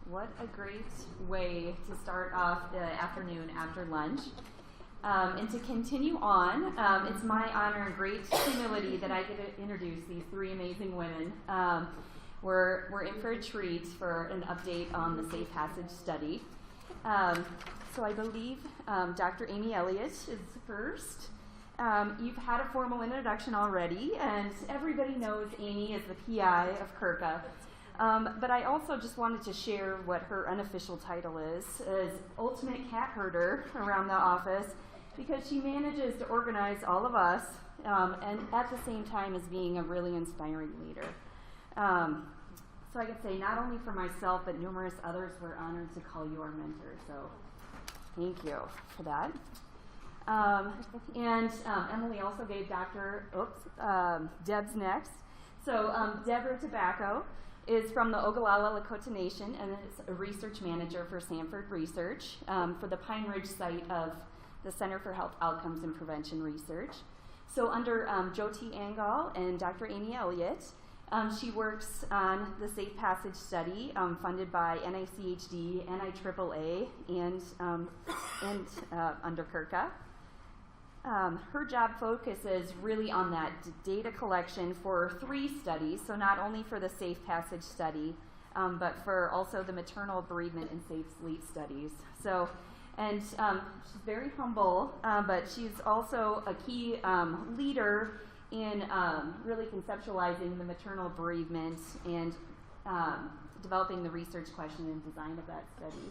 What a great way to start off the afternoon after lunch. And to continue on, it's my honor and great humility that I get to introduce these three amazing women. We're in for a treat for an update on the Safe Passage study. So I believe Dr. Amy Elliott is first. You've had a formal introduction already, and everybody knows Amy is the PI of CRCAIH. But I also just wanted to share what her unofficial title is Ultimate Cat Herder around the office, because she manages to organize all of us, and at the same time as being a really inspiring leader. So I could say not only for myself, but numerous others, we're honored to call you our mentor. So thank you for that. And Emily also gave Deb's next. So Deb Tobacco is from the Ogallala Lakota Nation and is a research manager for Sanford Research for the Pine Ridge site of the Center for Health Outcomes and Prevention Research. So under Jyoti Angal and Dr. Amy Elliott, she works on the Safe Passage study funded by NICHD, NIAAA, and under CRCAIH. Her job focuses really on that data collection for 3 studies, so not only for the Safe Passage study, but for also the maternal bereavement and safe sleep studies. So, and she's very humble, but she's also a key leader in really conceptualizing the maternal bereavement and developing the research question and design of that study.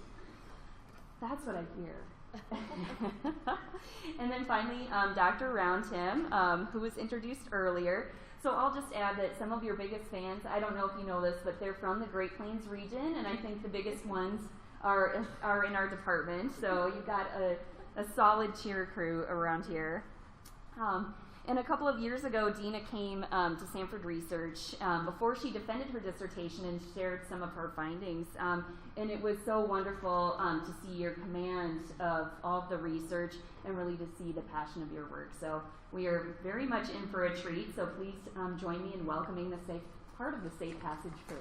That's what I hear. And then finally, Dr. Roundham, who was introduced earlier. So I'll just add that some of your biggest fans, I don't know if you know this, but they're from the Great Plains region, and I think the biggest ones are in our department. So you've got a solid cheer crew around here. And a couple of years ago, Dina came to Sanford Research before she defended her dissertation and shared some of her findings. And it was so wonderful to see your command of all of the research and really to see the passion of your work. So we are very much in for a treat. So please join me in welcoming the part of the Safe Passage crew.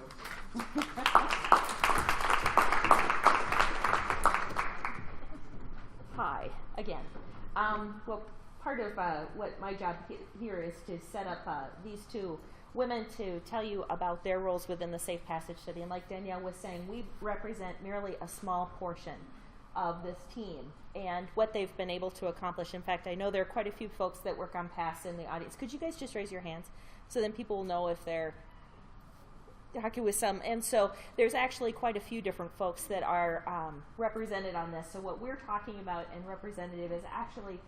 Hi, again. Well, part of what my job here is to set up these two women to tell you about their roles within the Safe Passage study. And like Danielle was saying, we represent merely a small portion of this team and what they've been able to accomplish. In fact, I know there are quite a few folks that work on PASS in the audience. Could you guys just raise your hands so then people will know if they're talking with some? And so there's actually quite a few different folks that are represented on this. So what we're talking about and representative is actually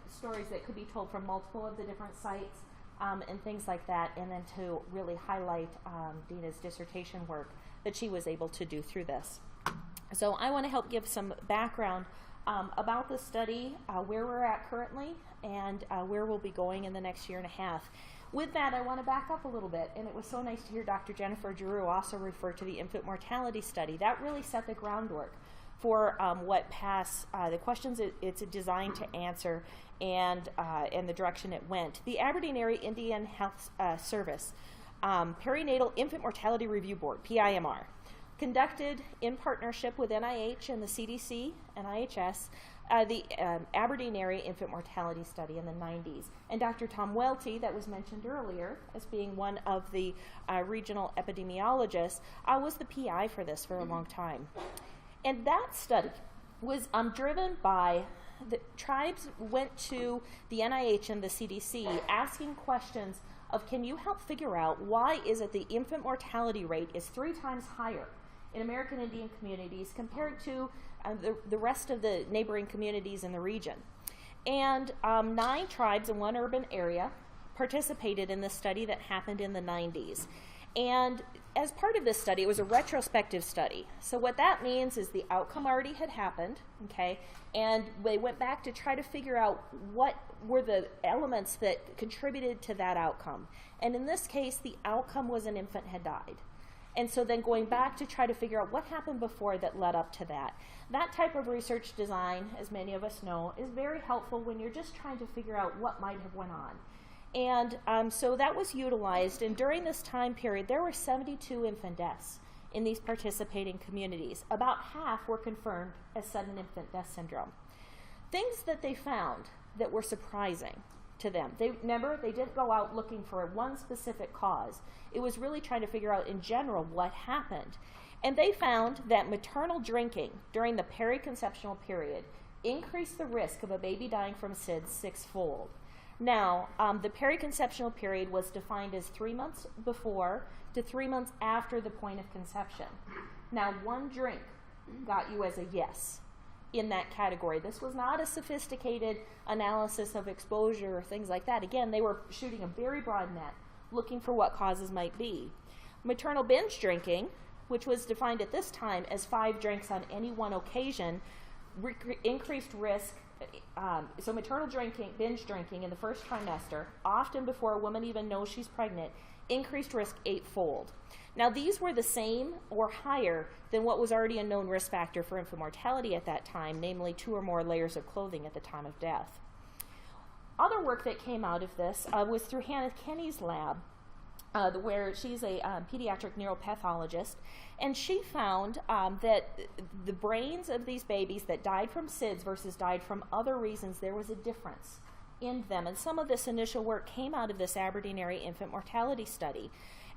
stories that could be told from multiple of the different sites and things like that, and then to really highlight Dina's dissertation work that she was able to do through this. So I want to help give some background about the study, where we're at currently, and where we'll be going in the next year and a half. With that, I want to back up a little bit, and it was so nice to hear Dr. Jennifer Giroux also refer to the infant mortality study. That really set the groundwork for what PASS, the questions it's designed to answer, and the direction it went. The Aberdeen Area Indian Health Service Perinatal Infant Mortality Review Board, PIMR, conducted in partnership with NIH and the CDC, NIHS, the Aberdeen Area Infant Mortality Study in the 90s. And Dr. Tom Welty, that was mentioned earlier as being one of the regional epidemiologists, was the PI for this for a long time. And that study was driven by the tribes went to the NIH and the CDC asking questions of, can you help figure out why is it the infant mortality rate is 3 times higher in American Indian communities compared to the rest of the neighboring communities in the region. And 9 tribes in 1 urban area participated in this study that happened in the 90s. And as part of this study, it was a retrospective study. So what that means is the outcome already had happened, okay, and they went back to try to figure out what were the elements that contributed to that outcome. And in this case, the outcome was an infant had died. And so then going back to try to figure out what happened before that led up to that. That type of research design, as many of us know, is very helpful when you're just trying to figure out what might have went on. And so that was utilized, and during this time period, there were 72 infant deaths in these participating communities. About half were confirmed as sudden infant death syndrome. Things that they found that were surprising to them. They didn't go out looking for one specific cause. It was really trying to figure out in general what happened. And they found that maternal drinking during the periconceptional period increased the risk of a baby dying from SIDS sixfold. Now, the periconceptional period was defined as 3 months before to 3 months after the point of conception. Now, one drink got you as a yes in that category. This was not a sophisticated analysis of exposure or things like that. Again, they were shooting a very broad net, looking for what causes might be. Maternal binge drinking, which was defined at this time as 5 drinks on any one occasion, increased risk. So maternal binge drinking in the first trimester, often before a woman even knows she's pregnant, increased risk 8-fold. Now, these were the same or higher than what was already a known risk factor for infant mortality at that time, namely 2 or more layers of clothing at the time of death. Other work that came out of this was through Hannah Kenny's lab, where she's a pediatric neuropathologist, and she found that the brains of these babies that died from SIDS versus died from other reasons, there was a difference in them. And some of this initial work came out of this Aberdeen area infant mortality study.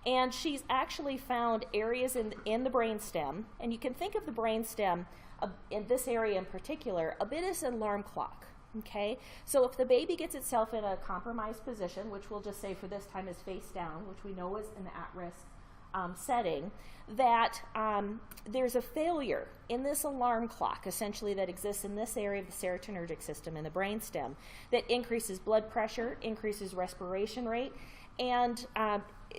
And she's actually found areas in the brainstem, and you can think of the brainstem in this area in particular a bit as an alarm clock. Okay, so if the baby gets itself in a compromised position, which we'll just say for this time is face down, which we know is an at-risk setting, that there's a failure in this alarm clock, essentially, that exists in this area of the serotonergic system in the brainstem that increases blood pressure, increases respiration rate, and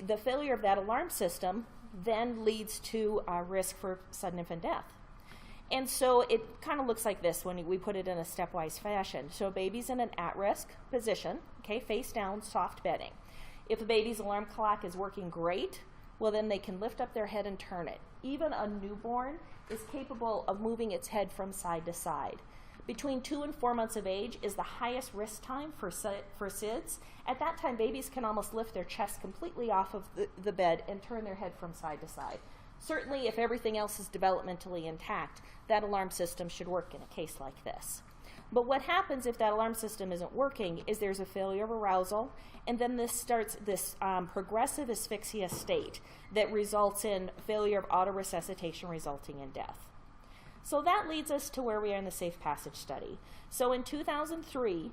the failure of that alarm system then leads to risk for sudden infant death. And so it kind of looks like this when we put it in a stepwise fashion. So a baby's in an at-risk position, okay, face down, soft bedding. If a baby's alarm clock is working great, well, then they can lift up their head and turn it. Even a newborn is capable of moving its head from side to side. Between 2 and 4 months of age is the highest risk time for SIDS. At that time, babies can almost lift their chest completely off of the bed and turn their head from side to side. Certainly, if everything else is developmentally intact, that alarm system should work in a case like this. But what happens if that alarm system isn't working is there's a failure of arousal, and then this starts this progressive asphyxia state that results in failure of autoresuscitation resulting in death. So that leads us to where we are in the Safe Passage study. So in 2003,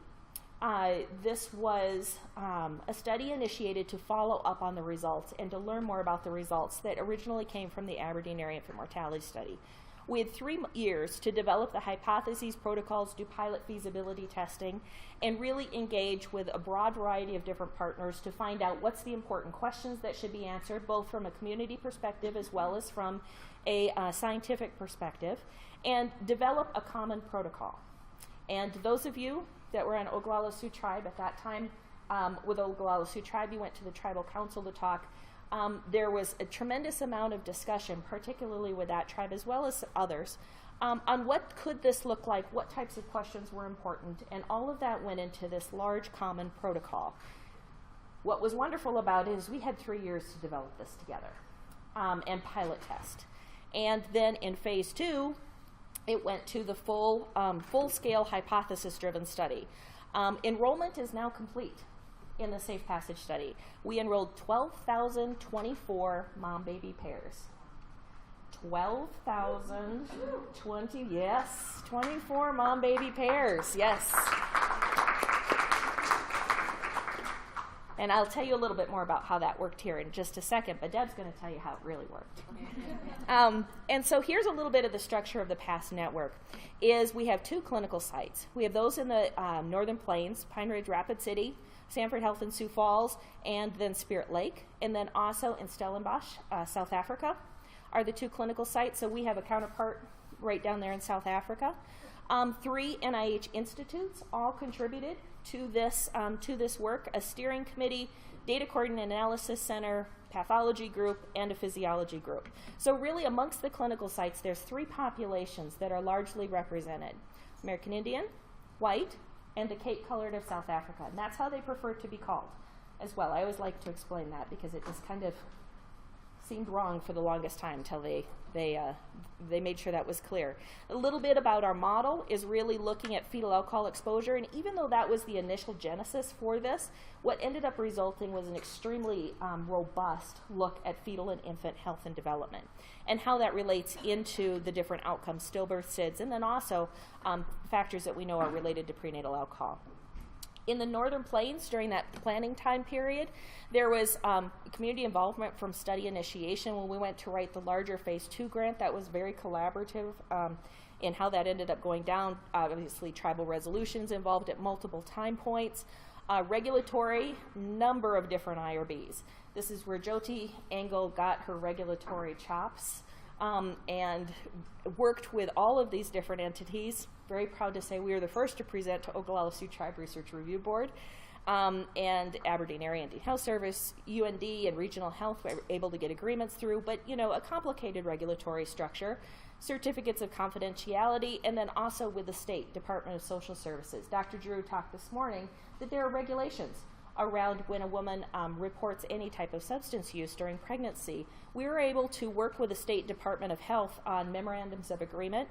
this was a study initiated to follow up on the results and to learn more about the results that originally came from the Aberdeen area infant mortality study. We had 3 years to develop the hypotheses, protocols, do pilot feasibility testing, and really engage with a broad variety of different partners to find out what's the important questions that should be answered, both from a community perspective as well as from a scientific perspective, and develop a common protocol. And those of you that were on Oglala Sioux Tribe at that time, with Oglala Sioux Tribe, you went to the Tribal Council to talk. There was a tremendous amount of discussion, particularly with that tribe as well as others, on what could this look like, what types of questions were important, and all of that went into this large common protocol. What was wonderful about it is we had 3 years to develop this together and pilot test. And then in phase 2, it went to the full-scale hypothesis-driven study. Enrollment is now complete in the Safe Passage study. We enrolled 12,024 mom-baby pairs. 12,020, yes, 24 mom-baby pairs, yes. And I'll tell you a little bit more about how that worked here in just a second, but Deb's going to tell you how it really worked. And so here's a little bit of the structure of the PASS network. Is we have 2 clinical sites. We have those in the Northern Plains, Pine Ridge, Rapid City, Sanford Health in Sioux Falls, and then Spirit Lake. And then also in Stellenbosch, South Africa, are the 2 clinical sites. So we have a counterpart right down there in South Africa. 3 NIH institutes all contributed to this work: a steering committee, data coordinating analysis center, pathology group, and a physiology group. So really amongst the clinical sites, there's 3 populations that are largely represented: American Indian, white, and the Cape Colored of South Africa. And that's how they prefer to be called as well. I always like to explain that because it just kind of seemed wrong for the longest time until they made sure that was clear. A little bit about our model is really looking at fetal alcohol exposure, and even though that was the initial genesis for this, what ended up resulting was an extremely robust look at fetal and infant health and development, and how that relates into the different outcomes, stillbirth, SIDS, and then also factors that we know are related to prenatal alcohol. In the Northern Plains, during that planning time period, there was community involvement from study initiation. When we went to write the larger Phase 2 grant, that was very collaborative in how that ended up going down. Obviously, tribal resolutions involved at multiple time points. Regulatory, number of different IRBs. This is where Jyoti Engel got her regulatory chops and worked with all of these different entities. Very proud to say we were the first to present to Ogallala Sioux Tribe Research Review Board, and Aberdeen Area Indian Health Service, UND, and Regional Health were able to get agreements through, but a complicated regulatory structure, certificates of confidentiality, and then also with the State Department of Social Services. Dr. Drew talked this morning that there are regulations around when a woman reports any type of substance use during pregnancy. We were able to work with the State Department of Health on memorandums of agreement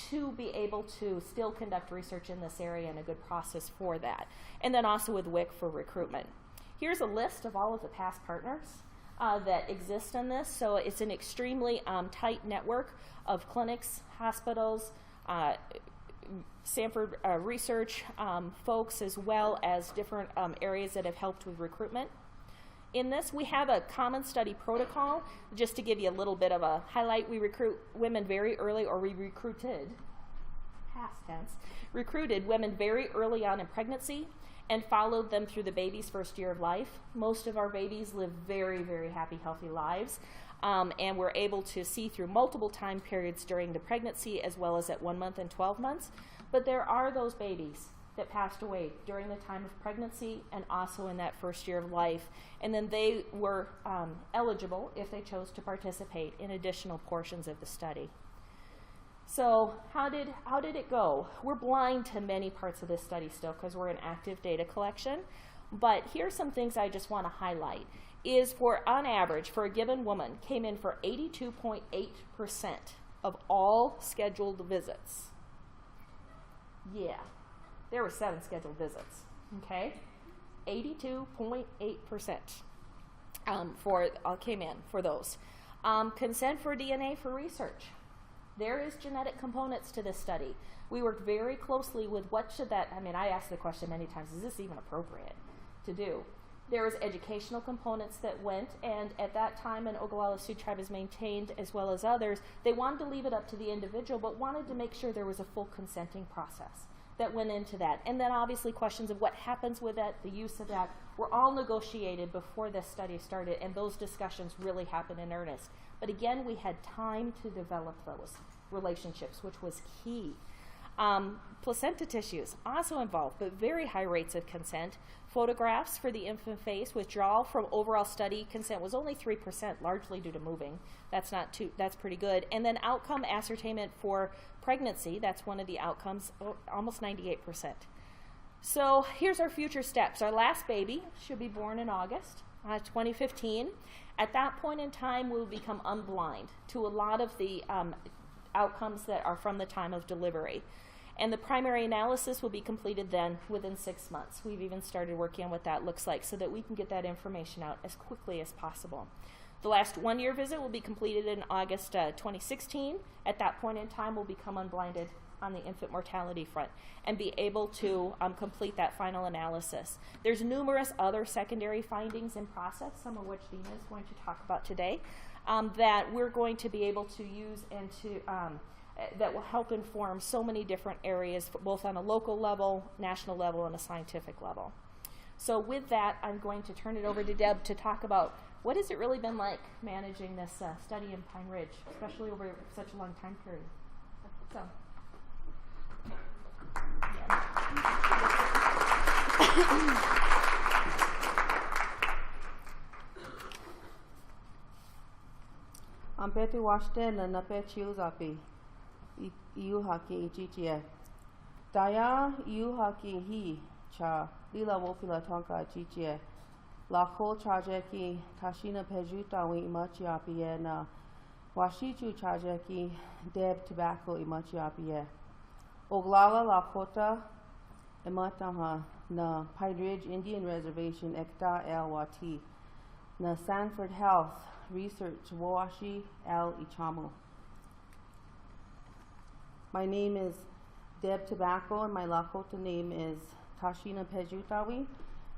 to be able to still conduct research in this area and a good process for that. And then also with WIC for recruitment. Here's a list of all of the past partners that exist in this. So it's an extremely tight network of clinics, hospitals, Sanford Research folks, as well as different areas that have helped with recruitment. In this, we have a common study protocol. Just to give you a little bit of a highlight, we recruit women very early, or we recruited, past tense, recruited women very early on in pregnancy and followed them through the baby's first year of life. Most of our babies live very, very happy, healthy lives, and we're able to see through multiple time periods during the pregnancy as well as at 1 month and 12 months. But there are those babies that passed away during the time of pregnancy and also in that first year of life. And then they were eligible, if they chose to participate, in additional portions of the study. So how did it go? We're blind to many parts of this study still because we're in active data collection. But here's some things I just want to highlight. Is for, on average, for a given woman, came in for 82.8% of all scheduled visits. Yeah. There were 7 scheduled visits, okay? 82.8% came in for those. Consent for DNA for research. There is genetic components to this study. We worked very closely with I asked the question many times, is this even appropriate to do? There was educational components that went, and at that time, and Ogallala Sioux Tribe has maintained, as well as others, they wanted to leave it up to the individual, but wanted to make sure there was a full consenting process that went into that. And then obviously questions of what happens with that, the use of that, were all negotiated before this study started, and those discussions really happened in earnest. But again, we had time to develop those relationships, which was key. Placenta tissues also involved, but very high rates of consent. Photographs for the infant face. Withdrawal from overall study consent was only 3%, largely due to moving. That's pretty good. And then outcome ascertainment for pregnancy, that's one of the outcomes, almost 98%. So here's our future steps. Our last baby should be born in August 2015. At that point in time, we'll become unblind to a lot of the outcomes that are from the time of delivery. And the primary analysis will be completed then within 6 months. We've even started working on what that looks like so that we can get that information out as quickly as possible. The last 1-year visit will be completed in August 2016. At that point in time, we'll become unblinded on the infant mortality front and be able to complete that final analysis. There's numerous other secondary findings in process, some of which Dina is going to talk about today, that we're going to be able to use and to that will help inform so many different areas, both on a local level, national level, and a scientific level. So with that, I'm going to turn it over to Deb to talk about what has it really been like managing this study in Pine Ridge, especially over such a long time period. So. Ampeti washte na nape chius api. Iu haki ichichie. Daya iu haki hi cha lila wofila tonka ichichie. Lako Trajeki, Tashina Pejuta, we Imachiapi, and Washichu Trajeki, Deb Tobacco, Imachiapi. Oglala Lakota, Imataha, na Pine Ridge Indian Reservation, Ekta El Wati, na Sanford Health Research, Wawashi El Ichamo. My name is Deb Tobacco, and my Lakota name is Tashina Pejutawi,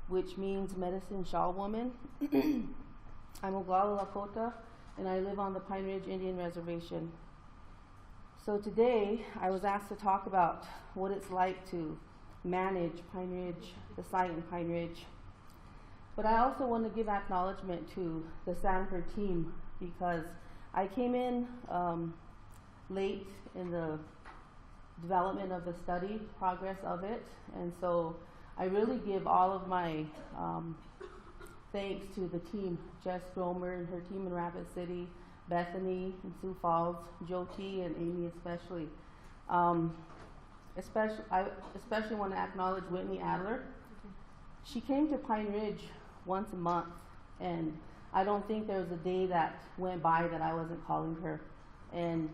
which means medicine shawl woman. I'm Oglala Lakota, and I live on the Pine Ridge Indian Reservation. So today, I was asked to talk about what it's like to manage Pine Ridge, the site in Pine Ridge. But I also want to give acknowledgement to the Sanford team, because I came in late in the development of the study, progress of it, and so I really give all of my thanks to the team, Jess Gromer and her team in Rapid City, Bethany in Sioux Falls, Jyoti and Amy especially. I especially want to acknowledge Whitney Adler. She came to Pine Ridge once a month, and I don't think there was a day that went by that I wasn't calling her. And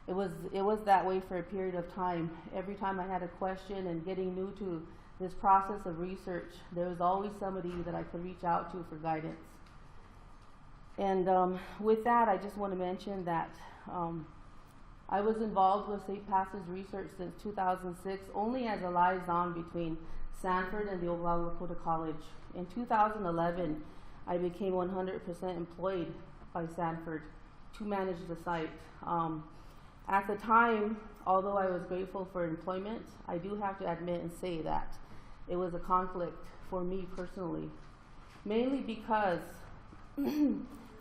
it was that way for a period of time. Every time I had a question and getting new to this process of research, there was always somebody that I could reach out to for guidance. And with that, I just want to mention that I was involved with Safe Passage research since 2006, only as a liaison between Sanford and the Oglala Lakota College. In 2011, I became 100% employed by Sanford to manage the site. At the time, although I was grateful for employment, I do have to admit and say that it was a conflict for me personally, mainly because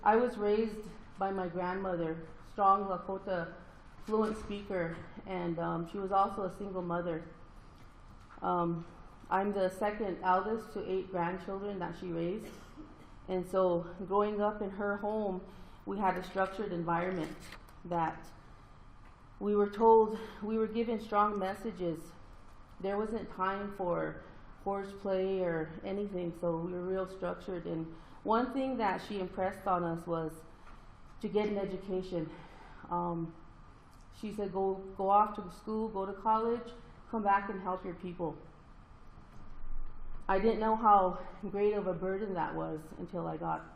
I was raised by my grandmother, strong Lakota, fluent speaker, and she was also a single mother. I'm the second eldest to 8 grandchildren that she raised, and so growing up in her home, we had a structured environment that we were told, we were given strong messages. There wasn't time for horseplay or anything, so we were real structured. And one thing that she impressed on us was to get an education. She said, go off to school, go to college, come back and help your people. I didn't know how great of a burden that was until I got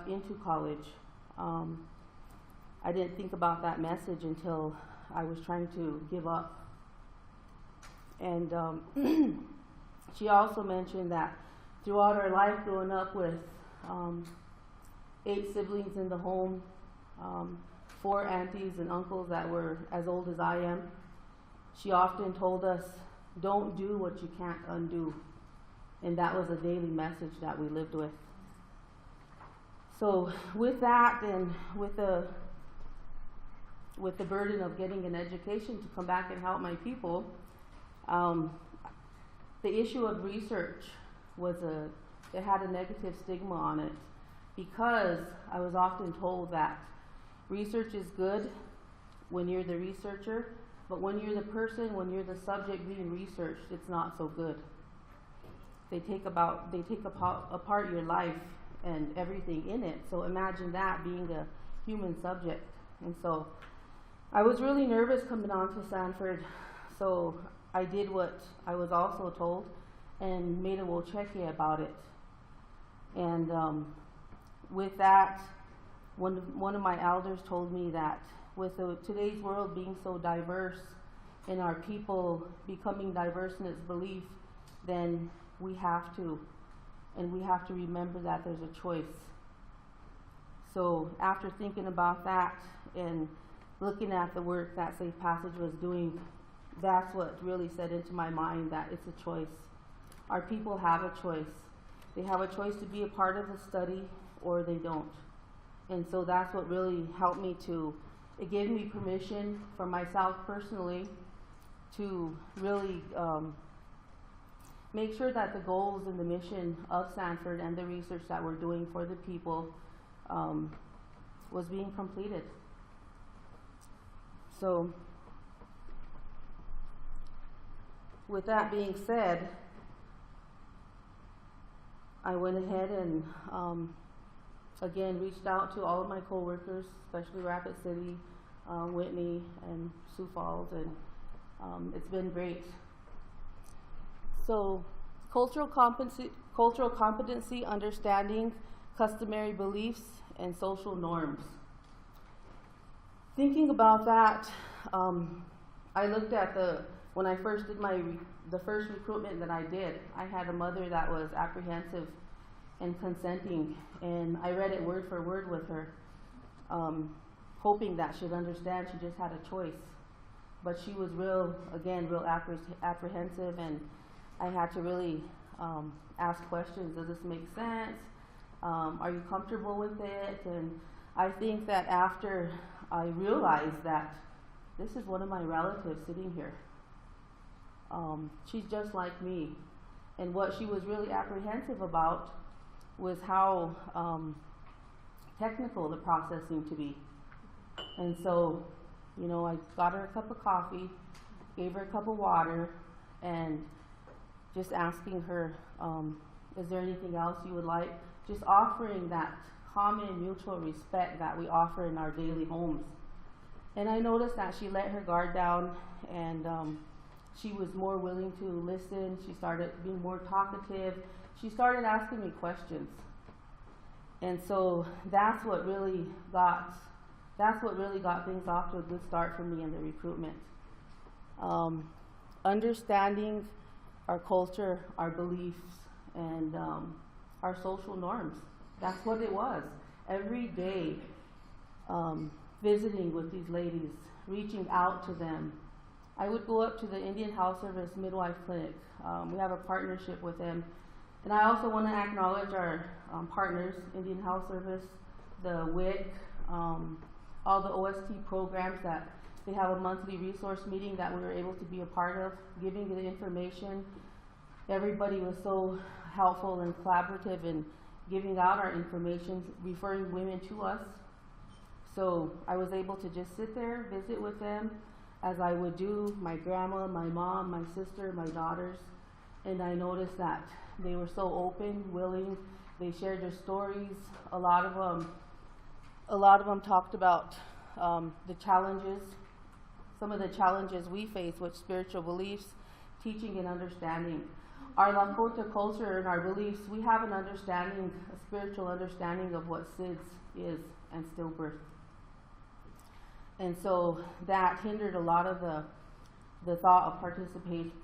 into college. I didn't think about that message until I was trying to give up. And she also mentioned that throughout her life growing up with 8 siblings in the home, 4 aunties and uncles that were as old as I am, she often told us, don't do what you can't undo. And that was a daily message that we lived with. So with that, and with the burden of getting an education to come back and help my people, the issue of research it had a negative stigma on it, because I was often told that research is good when you're the researcher, but when you're the person, when you're the subject being researched, it's not so good. They take apart your life and everything in it. So imagine that being a human subject. And so I was really nervous coming on to Sanford. So I did what I was also told and made a wocheki about it. And with that, one of my elders told me that with today's world being so diverse and our people becoming diverse in its belief, then we have to remember that there's a choice. So after thinking about that and looking at the work that Safe Passage was doing, that's what really set into my mind that it's a choice. Our people have a choice. They have a choice to be a part of the study or they don't. And so that's what really helped me it gave me permission for myself personally to really make sure that the goals and the mission of Sanford and the research that we're doing for the people was being completed. So with that being said, I went ahead and again reached out to all of my coworkers, especially Rapid City, Whitney, and Sioux Falls, and it's been great. So, cultural competency, understanding customary beliefs, and social norms. Thinking about that, I looked at when I first did the first recruitment that I did, I had a mother that was apprehensive and consenting, and I read it word for word with her, hoping that she'd understand she just had a choice. But she was real apprehensive, and I had to really ask questions. Does this make sense? Are you comfortable with it? And I think that after I realized that this is one of my relatives sitting here. She's just like me. And what she was really apprehensive about was how technical the process seemed to be. And so, you know, I got her a cup of coffee, gave her a cup of water, and just asking her, is there anything else you would like? Just offering that common mutual respect that we offer in our daily homes. And I noticed that she let her guard down, and she was more willing to listen. She started being more talkative. She started asking me questions. And so that's what really got things off to a good start for me in the recruitment. Understanding our culture, our beliefs, and our social norms. That's what it was. Every day, visiting with these ladies, reaching out to them. I would go up to the Indian Health Service Midwife Clinic. We have a partnership with them. And I also want to acknowledge our partners, Indian Health Service, the WIC, all the OST programs that they have a monthly resource meeting that we were able to be a part of, giving the information. Everybody was so helpful and collaborative in giving out our information, referring women to us. So I was able to just sit there, visit with them, as I would do my grandma, my mom, my sister, my daughters. And I noticed that they were so open, willing. They shared their stories. A lot of them talked about the challenges, some of the challenges we face with spiritual beliefs, teaching and understanding. Our Lakota culture and our beliefs, we have an understanding, a spiritual understanding of what SIDS is and stillbirth. And so that hindered a lot of the thought of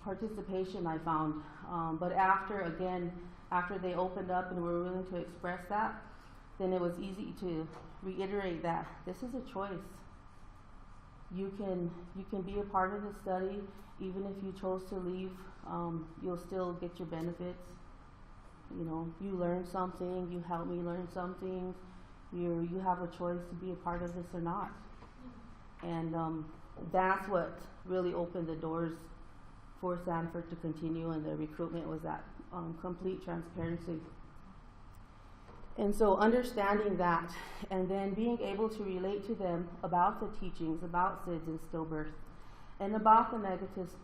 participation I found. But after they opened up and were willing to express that, then it was easy to reiterate that this is a choice. You can be a part of the study, even if you chose to leave. You'll still get your benefits. You know, you learn something, you help me learn something. You have a choice to be a part of this or not. And that's what really opened the doors for Sanford to continue, and the recruitment was that complete transparency. And so understanding that, and then being able to relate to them about the teachings, about SIDS and stillbirth, and about the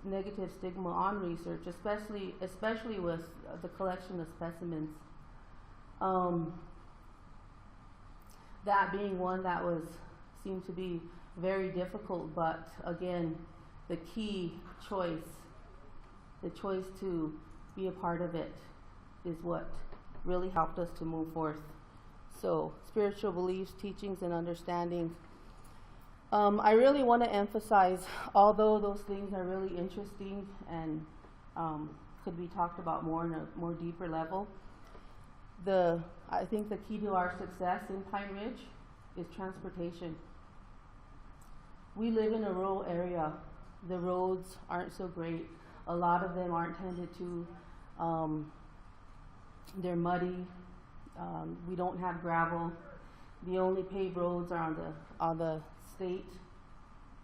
negative stigma on research, especially with the collection of specimens. That being one that seemed to be very difficult, but again, the key choice, the choice to be a part of it, is what really helped us to move forth. So, spiritual beliefs, teachings, and understanding. I really want to emphasize, although those things are really interesting and could be talked about more on a more deeper level, I think the key to our success in Pine Ridge is transportation. We live in a rural area. The roads aren't so great. A lot of them aren't tended to. They're muddy. We don't have gravel. The only paved roads are on the state,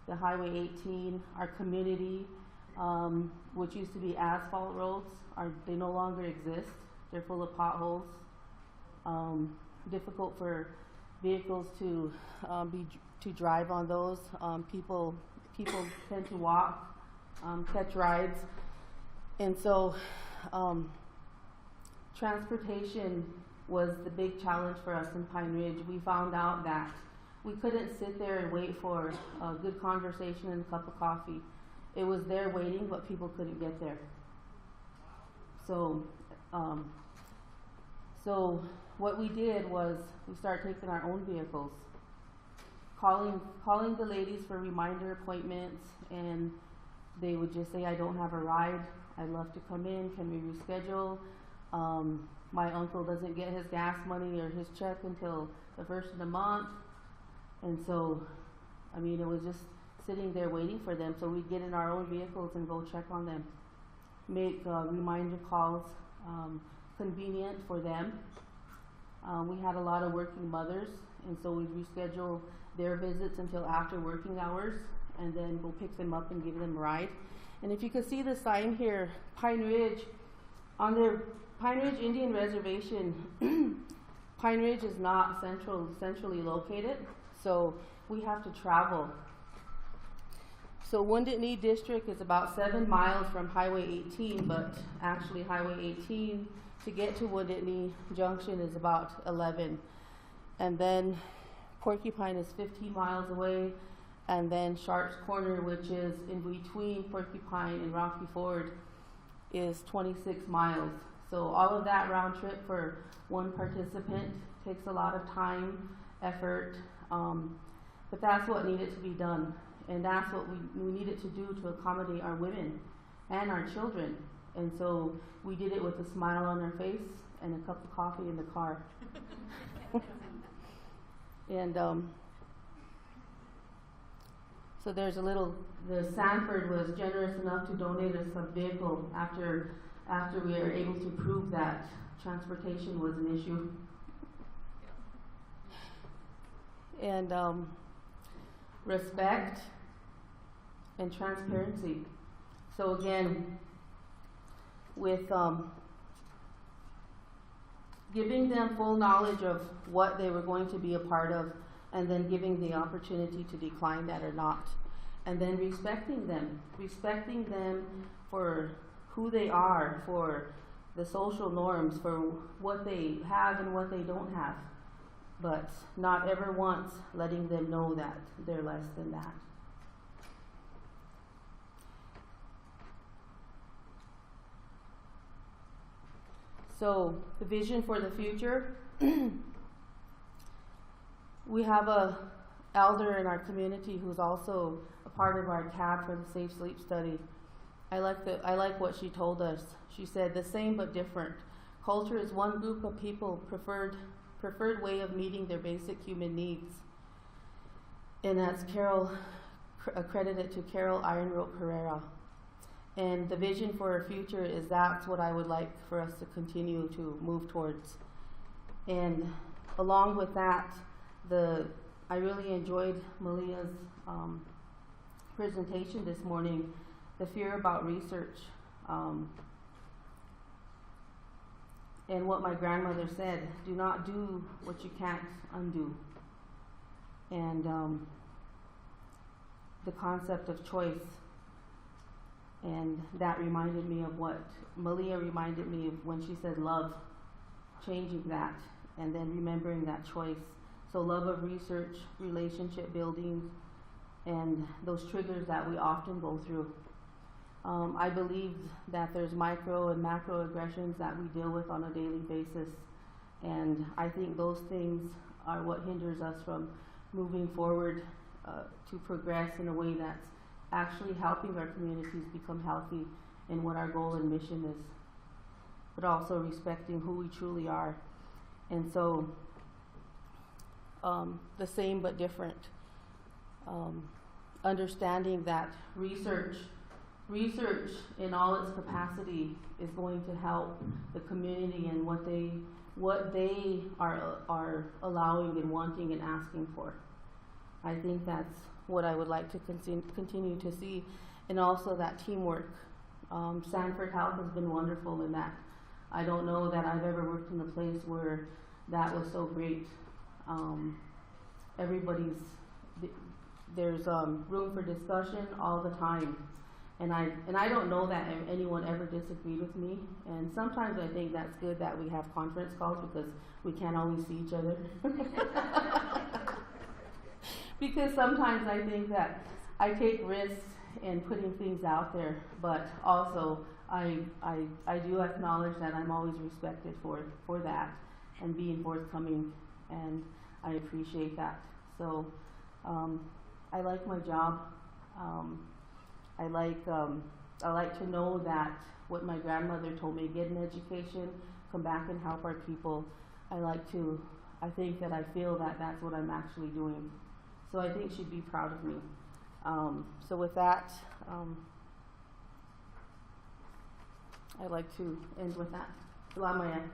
the Highway 18. Our community, which used to be asphalt roads, they no longer exist. They're full of potholes. Difficult for vehicles to drive on those. People tend to walk, catch rides, and so transportation was the big challenge for us in Pine Ridge. We found out that we couldn't sit there and wait for a good conversation and a cup of coffee. It was there waiting, but people couldn't get there. So what we did was we started taking our own vehicles, calling the ladies for reminder appointments, and they would just say, I don't have a ride, I'd love to come in, can we reschedule? My uncle doesn't get his gas money or his check until the first of the month. And so, I mean, it was just sitting there waiting for them. So we'd get in our own vehicles and go check on them, make reminder calls convenient for them. We had a lot of working mothers, and so we'd reschedule their visits until after working hours and then go pick them up and give them a ride. And if you could see the sign here, Pine Ridge, on their Pine Ridge Indian Reservation, Pine Ridge is not centrally located, so we have to travel. So Wounded Knee District is about 7 miles from Highway 18, but actually Highway 18 to get to Wounded Knee Junction is about 11. And then Porcupine is 15 miles away, and then Sharp's Corner, which is in between Porcupine and Rocky Ford, is 26 miles. So all of that round trip for one participant takes a lot of time, effort, but that's what needed to be done. And that's what we needed to do to accommodate our women and our children. And so we did it with a smile on our face and a cup of coffee in the car. And so there's the Sanford was generous enough to donate us a vehicle after we were able to prove that transportation was an issue. And respect and transparency. So again, with giving them full knowledge of what they were going to be a part of, and then giving the opportunity to decline that or not, and then respecting them for who they are, for the social norms, for what they have and what they don't have, but not ever once letting them know that they're less than that. So the vision for the future, we have a elder in our community who's also a part of our CAD for the Safe Sleep Study. I like what she told us. She said, the same but different. Culture is one group of people preferred way of meeting their basic human needs. And that's accredited to Carol Ironrope Herrera. And the vision for our future is that's what I would like for us to continue to move towards. And along with that, I really enjoyed Malia's presentation this morning, the fear about research. And what my grandmother said, do not do what you can't undo. And the concept of choice. And that reminded me of what Malia reminded me of when she said love, changing that, and then remembering that choice. So love of research, relationship building, and those triggers that we often go through. I believe that there's micro and macro aggressions that we deal with on a daily basis, and I think those things are what hinders us from moving forward to progress in a way that's actually helping our communities become healthy in what our goal and mission is, but also respecting who we truly are. And so the same but different, understanding that research in all its capacity is going to help the community and what they are allowing and wanting and asking for. I think that's what I would like to continue to see, and also that teamwork. Sanford Health has been wonderful in that. I don't know that I've ever worked in a place where that was so great. There's room for discussion all the time, And I don't know that anyone ever disagreed with me. And sometimes I think that's good that we have conference calls because we can't always see each other. Because sometimes I think that I take risks in putting things out there, but also I do acknowledge that I'm always respected for that and being forthcoming, and I appreciate that. So I like my job. I like to know that what my grandmother told me, get an education, come back and help our people. I think that I feel that that's what I'm actually doing. So I think she'd be proud of me. So with that, I'd like to end with that. Salamat.